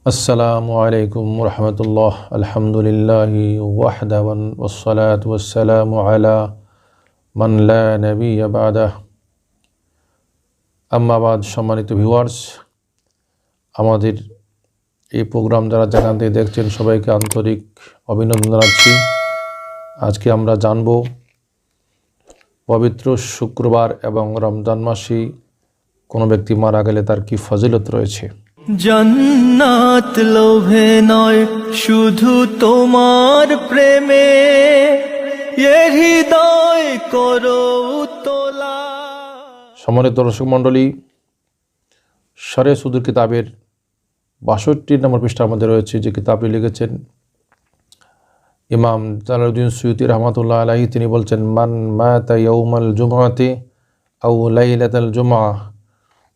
আসসালামু আলাইকুম রহমতুল্লাহ আলহামদুলিল্লাহি ওয়াহদা ওয়াসসালাতু ওয়াসসালামু আলা মান লা নাবিয়্যা বা'দাহ আম্মা বাদ। সম্মানিত ভিউয়ার্স, আমাদের এই প্রোগ্রাম যারা যেখান থেকে দেখছেন সবাইকে আন্তরিক অভিনন্দন জানাচ্ছি। আজকে আমরা জানব পবিত্র শুক্রবার এবং রমজান মাসে কোনো ব্যক্তি মারা গেলে তার কি ফজিলত রয়েছে। জান্নাত লোভে নয় শুধু তোমার প্রেমে, এ হৃদয় করো তোলা। সম্মানিত দর্শক মণ্ডলী, শরে সুদূর কিতাবের ৬২ নম্বর পৃষ্ঠার মধ্যে রয়েছে যে কিতাবটি লিখেছেন ইমাম জালালউদ্দিন সুয়ুতি রহমাতুল্লাহ আলাইহি। তিনি বলছেন, মান মাতা ইয়াউমাল জুমআতি আও লাইলাতাল জুমআহ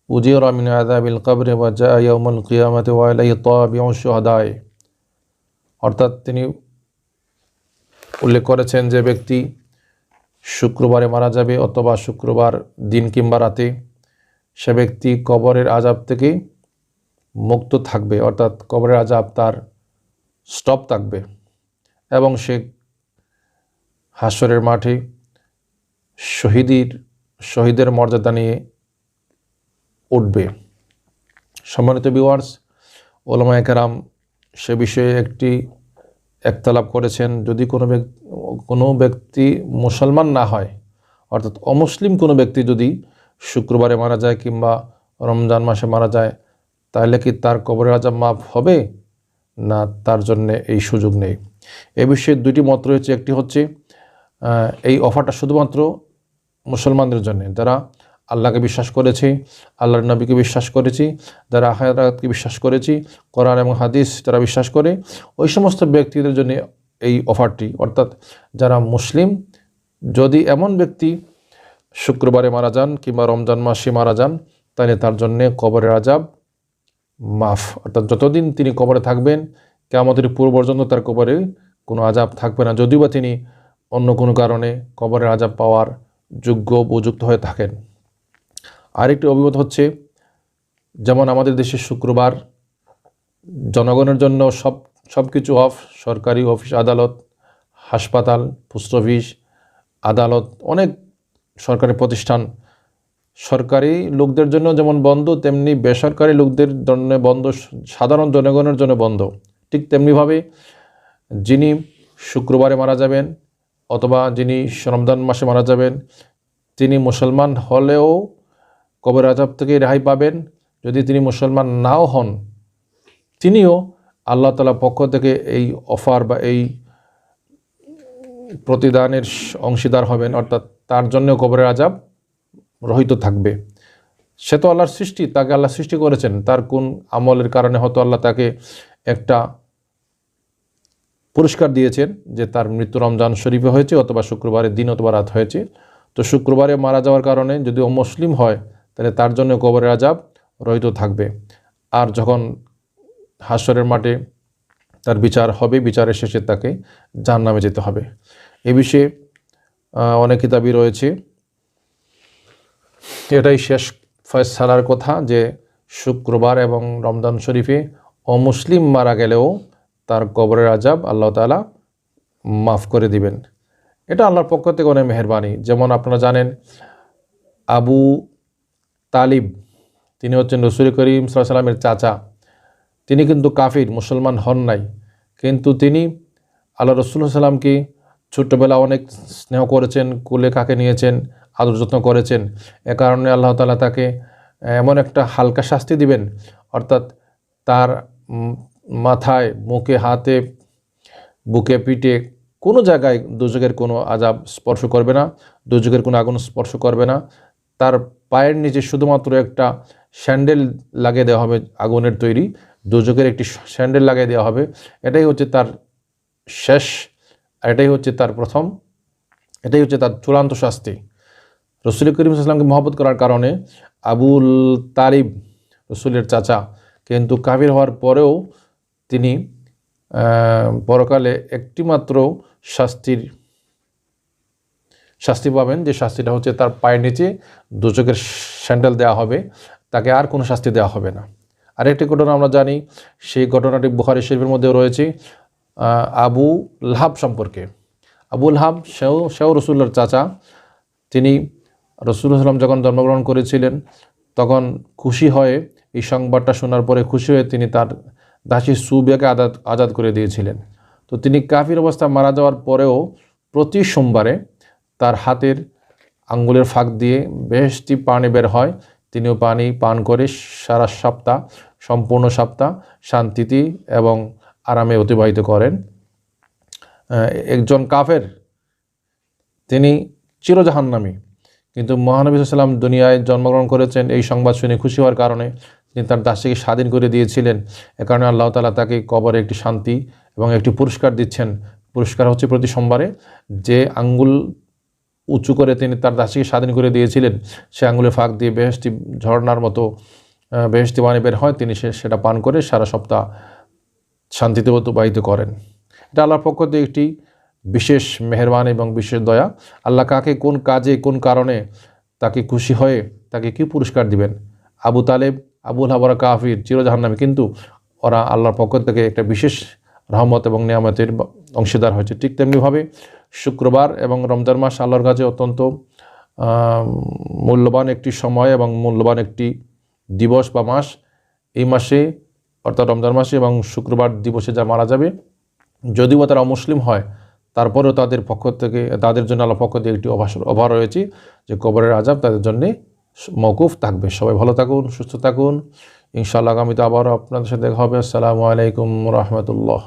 উজিরা মিন আযাবিল কবরি ওয়া জাআ ইয়াউমাল কিয়ামাতি ওয়া আলাইহি তাবিউ শুহাদায়ে। অর্থাৎ তিনি উল্লেখ করেছেন যে ব্যক্তি শুক্রবারে মারা যাবে অথবা শুক্রবার দিন কিংবা রাতে, সে ব্যক্তি কবরের আযাব থেকে মুক্ত থাকবে, অর্থাৎ কবরের আযাব তার স্টপ থাকবে এবং সে হাশরের মাঠে শহীদের মর্যাদা নিয়ে উঠবে। সম্মানিত ভিউয়ার্স, উলামায়ে কেরাম সে বিষয়ে একটি একতলাপ করেছেন। যদি কোনো ব্যক্তি মুসলমান না হয়, অর্থাৎ অমুসলিম কোনো ব্যক্তি যদি শুক্রবারে মারা যায় কিংবা রমজান মাসে মারা যায়, তাহলে কি তার কবরের আযাব মাফ হবে না, তার জন্য এই সুযোগ নেই। এ বিষয়ে দুইটি মত রয়েছে। একটি হচ্ছে এই অফারটা শুধুমাত্র মুসলমানদের জন্য, যারা আল্লাহকে বিশ্বাস করেছি, আল্লাহর নবীকে বিশ্বাস করেছি, যারা আখিরাতকে বিশ্বাস করেছি, কোরআন এবং হাদিস যারা বিশ্বাস করে, ওই সমস্ত ব্যক্তিদের জন্য এই অফারটি। অর্থাৎ যারা মুসলিম, যদি এমন ব্যক্তি শুক্রবারে মারা যান কিংবা রমজান মাসে মারা যান, তাহলে তার জন্যে কবরের আযাব মাফ। অর্থাৎ যতদিন তিনি কবরে থাকবেন, কিয়ামতের পূর্ব পর্যন্ত তার কবরে কোনো আযাব থাকবে না, যদিও বা তিনি অন্য কোনো কারণে কবরের আযাব পাওয়ার যোগ্য উপযুক্ত হয়ে থাকেন। আরেকটি অভিমত হচ্ছে, যেমন আমাদের দেশে শুক্রবার জনগণের জন্য সব কিছু অফ, সরকারি অফিস আদালত, হাসপাতাল, পোস্ট অফিস, আদালত, অনেক সরকারি প্রতিষ্ঠান সরকারি লোকদের জন্য যেমন বন্ধ, তেমনি বেসরকারি লোকদের জন্য বন্ধ, সাধারণ জনগণের জন্য বন্ধ। ঠিক তেমনিভাবে যিনি শুক্রবারে মারা যাবেন অথবা যিনি রমজান মাসে মারা যাবেন, তিনি মুসলমান হলেও কবরের আযাব থেকে রেহাই পাবেন। যদি তিনি মুসলমান নাও হন, তিনিও আল্লাহ তাআলার পক্ষ থেকে এই অফার বা এই প্রতিদানের অংশীদার হবেন, অর্থাৎ তার জন্য কবরের আযাব রহিত থাকবে। সে তো আল্লাহর সৃষ্টি, তাকে আল্লাহ সৃষ্টি করেছেন, তার কোন আমলের কারণে হয়তো আল্লাহ তাকে একটা পুরস্কার দিয়েছেন যে তার মৃত্যু রমজান শরীফে হয়েছে অথবা শুক্রবারের দিন অথবা রাত হয়েছে। তো শুক্রবারে মারা যাওয়ার কারণে যদি অমুসলিম হয়, তাহলে তার জন্য কবরের আযাব রহিত থাকবে। আর যখন হাশরের মাঠে তার বিচার হবে, বিচারের শেষে তাকে জাহান্নামে যেতে হবে। এ বিষয়ে অনেক কিতাবই রয়েছে। এটাই শেষ ফয়সালার কথা যে শুক্রবার এবং রমজান শরীফে অমুসলিম মারা গেলেও তার কবরের আযাব আল্লাহ তাআলা মাফ করে দিবেন। এটা আল্লাহর পক্ষ থেকে অনেক মেহেরবানি। যেমন আপনারা জানেন, আবু তালিব, তিনি হচ্ছেন রাসূল করিম সাল্লাল্লাহু আলাইহি ওয়াসাল্লামের চাচা। তিনি কিন্তু কাফির, মুসলমান হন নাই, কিন্তু তিনি আল্লাহ রাসূল সাল্লাল্লাহু আলাইহি ওয়াসাল্লামকে ছোট্টবেলা অনেক স্নেহ করেছেন, কোলে কাকে নিয়েছেন, আদর যত্ন করেছেন। এ কারণে আল্লাহ তাআলা তাকে এমন একটা হালকা শাস্তি দিবেন, অর্থাৎ তার মাথায়, মুখে, হাতে, বুকে, পিঠে কোনো জায়গায় দোজখের কোনো আযাব স্পর্শ করবে না, দোজখের কোনো আগুন স্পর্শ করবে না। তার পায়ের নিচে শুধুমাত্র একটা স্যান্ডেল লাগিয়ে দেওয়া হবে, আগুনের তৈরি দোজখের একটি স্যান্ডেল লাগিয়ে দেওয়া হবে। এটাই হচ্ছে তার শেষ, আর এটাই হচ্ছে তার প্রথম, এটাই হচ্ছে তার চূড়ান্ত শাস্তি। রাসূল করিম সাল্লাল্লাহু আলাইহি ওয়াসাল্লামকে মহব্বত করার কারণে আবুল তালিব রাসূলের চাচা, কিন্তু কাফির হওয়ার পরেও তিনি পরকালে একটিমাত্র শাস্তি পাবেন, যে শাস্তিটা হচ্ছে তার পায়ের নিচে দোজখের স্যান্ডেল দেওয়া হবে, তাকে আর কোনো শাস্তি দেওয়া হবে না। আরেকটি ঘটনা আমরা জানি, সেই ঘটনাটি বুখারী শরীফের মধ্যেও রয়েছে আবু লাহাব সম্পর্কে। আবু লাহাব সেও রসুলের চাচা। তিনি রাসূলুল্লাহ সাল্লাল্লাহু আলাইহি ওয়াসাল্লাম যখন জন্মগ্রহণ করেছিলেন তখন খুশি হয়ে, এই সংবাদটা শোনার পরে খুশি হয়ে তিনি তার দাসী সুবিয়াকে আজাদ করে দিয়েছিলেন। তো তিনি কাফির অবস্থা মারা যাওয়ার পরেও প্রতি সোমবারে তার হাতের আঙ্গুলের ফাঁক দিয়ে বেহেশতি পানি বের হয়, তিনিও পানি পান করে সারা সপ্তাহ, সম্পূর্ণ সপ্তাহ শান্তিতে এবং আরামে অতিবাহিত করেন। একজন কাফের, তিনি চিরজাহান্নামী, কিন্তু মহানবী সাল্লাল্লাহু আলাইহি ওয়াসাল্লাম দুনিয়ায় জন্মগ্রহণ করেছেন এই সংবাদ শুনে খুশি হওয়ার কারণে তিনি তার দাসীকে স্বাধীন করে দিয়েছিলেন। এ কারণে আল্লাহ তাআলা তাকে কবরে একটি শান্তি এবং একটি পুরস্কার দিচ্ছেন। পুরস্কার হচ্ছে প্রতি সোমবারে যে আঙ্গুল উঁচু করে তিনি তার দাসীকে স্বাধীন করে দিয়েছিলেন, সে আঙ্গুলের ফাঁক দিয়ে বেহেশতি ঝর্ণার মতো বেহেশতি পানি বের হয়, তিনি সেটা পান করে সারা সপ্তাহ শান্তিতে অতিবাহিত করেন। এটা আল্লাহর পক্ষ থেকে একটি বিশেষ মেহেরবানি এবং বিশেষ দয়া। আল্লাহ কাকে কোন কাজে কোন কারণে তাকে খুশি হয়ে তাকে কি পুরস্কার দিবেন। আবু তালেব, আবুল হাবরা কাফির, চিরজাহান্নামী, কিন্তু ওরা আল্লাহর পক্ষ থেকে একটা বিশেষ রহমত এবং নিয়ামতের অংশীদার হয়েছে। ঠিক তেমনিভাবে শুক্রবার এবং রমজান মাস আল্লাহর কাছে অত্যন্ত মূল্যবান একটি সময় এবং মূল্যবান একটি দিবস বা মাস। এই মাসে অর্থাৎ রমজান মাসে এবং শুক্রবার দিবসে যা মারা যাবে, যদিও তারা মুসলিম হয়, তারপরেও তাদের জন্য আল্লাহর পক্ষ থেকে একটি অফার রয়েছে যে কবরের আযাব তাদের জন্যে মওকুফ থাকবে। সবাই ভালো থাকুন, সুস্থ থাকুন। ইনশাআল্লাহ আগামীতে আবারও আপনাদের সাথে দেখা হবে। আসসালামু আলাইকুম রাহমাতুল্লাহ।